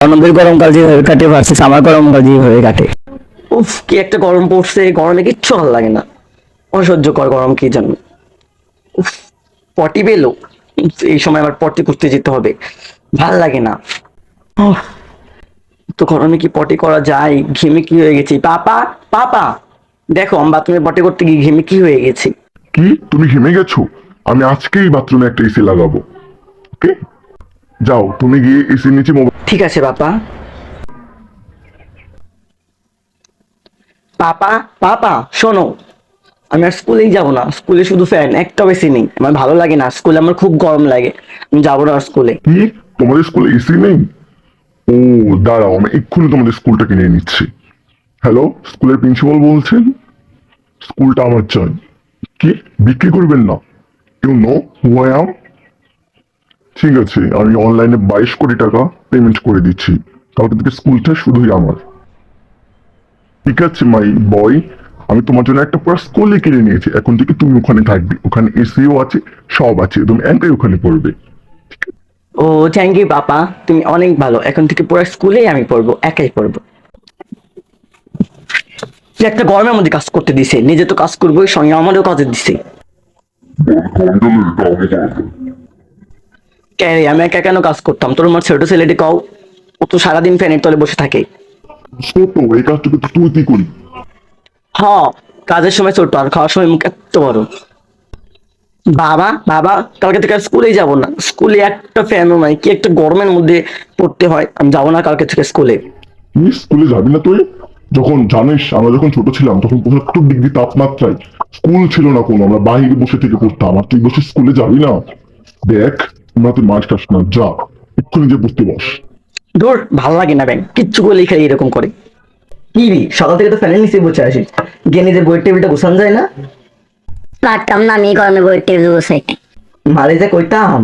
অন্যদের গরমকাল যেভাবে কাটে ভার্সেস আমার গরমকাল যেভাবে কাটে। উফ, কি একটা গরম পড়ছে, গরমে কিচ্ছু ভালো লাগে না। অসহ্যকর গরম কি জানি। উফ, পটি পেলো, এই সময় আবার পটি করতে যেতে হবে, ভাল লাগে না। উফ, তো গরমে কি পটি করা যায়? ঘেমে কি হয়ে গেছি। পাপা, পাপা, দেখো আমি বাথরুমে পটি করতে গিয়ে ঘেমে কি হয়ে গেছি। কি তুমি ঘেমে গেছো? আমি আজকেই বাথরুমে একটা এসি লাগাবো। ওকে, যাও তুমি গিয়ে এসির নিচে মোবাইল। ঠিক আছে পাপা। পাপা, পাপা শোনো, আমি আর স্কুলেই যাবো না। স্কুলে শুধু ফ্যান, একটা বেশি নেই। আমার ভালো লাগে না স্কুলে, আমার খুব গরম লাগে। আমি যাবো না আর স্কুলে। কি, তোমাদের স্কুলে এসি নেই? ও, দাঁড়াও আমি এক্ষুনি তোমাদের স্কুলটা কিনে নিচ্ছি। হ্যালো, স্কুলের প্রিন্সিপাল বলছেন? স্কুলটা আমার চাই। কি, বিক্রি করবেন না? You know who I am? ঠিক আছে, আমি অনলাইনে 22 কোটি টাকা পেমেন্ট করে দিচ্ছি। কালকে থেকে স্কুলটা শুধুই আমার। ঠিক আছে মাই বয়, আমি তোমার জন্য একটা পুরো স্কুলে কিনে নিয়েছি। এখন থেকে তুমি ওখানে থাকবে, ওখানে এসিও আছে, সব আছে, তুমি একাই ওখানে পড়বে। ও, থ্যাংক ইউ পাপা, তুমি অনেক ভালো। এখন থেকে পুরো স্কুলেই আমি পড়বো, একাই পড়বো। যে একটা গরমের মধ্যে কাজ করতে দিছে, নিজে তো কাজ করবোই, সঙ্গে আমারও কাজে দিছে। কেন রে, আমি একা কেন কাজ করতাম? তোর আমার ছোট ছেলেটি কও, ও তো সারাদিন ফ্যানের তলে বসে থাকে। ছোট, এই কাজটুকু তো তুই কি করি? হ, কাজের সময় ছোট আর খাওয়ার সময় মুখ এত বড়। বাবা, বাবা, কালকে থেকে আর স্কুলেই যাব না। স্কুলে একটা ফ্যানও নাই, কি একটা গরমের মধ্যে পড়তে হয়। আমি যাবো না কালকে থেকে স্কুলে। তুই স্কুলে যাবি না তুই? যখন জানিস আমরা যখন ছোট ছিলাম তখন 75 ডিগ্রি তাপমাত্রায় স্কুল ছিল না কোনো, আমরা বাইরে বসে থেকে পড়তাম। আর তুই বসে স্কুলে যাবি না? দেখ, তোমরা তুই মার খাস না, যা এক্ষুনি যে বসতে বস। ধুর, ভাল লাগে না ব্যাং, কিচ্ছু করলেই খালি এরকম করে। কি রে, সকাল থেকে তো ফ্যানের নিচে বসে আসিস, গিয়ে নিজের বইয়ের টেবিলটা গোছানো যায় না? পারতাম না, আমি গরমে বইয়ের টেবিল বসাই। মারে যে কইতাম।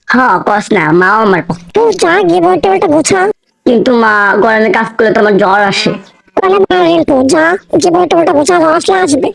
হ্যাঁ, কস না, মাও আমার তুই যা গিয়ে বইয়ের টেবিলটা গোছা। কিন্তু মা, গরমে কাজ করলে তো আমার জ্বর আসে। তাহলে মা, যা যে বইয়ের টেবিলটা গোছা, জ্বর আসলে আসবে।